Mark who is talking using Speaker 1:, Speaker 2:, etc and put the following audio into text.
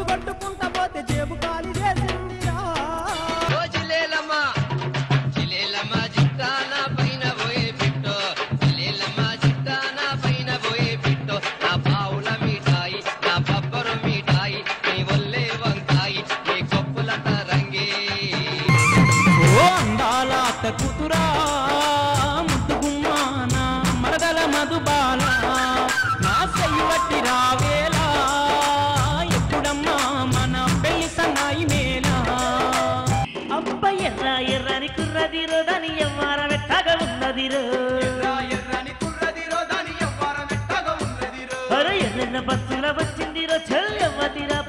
Speaker 1: రోజు పట్టుకుంటా పోతే జేబు ఖాళీ చేసిందిరా
Speaker 2: కూతురా ముద్దుగుమ్మానా మరదల మధుబాల నా సయ్యవట్టి రావేలా ఎప్పుడమ్మా మన పెళ్లి సన్నాయి మేలా
Speaker 3: అబ్బ ఎర్ర ఎర్రని కుర్రదిరో దాని ఎవ్వార వెట్టగా ఉన్నదిరో అరే ఎర్ర బస్సుల వచ్చిందిరో చెల్లెవ్వదిరా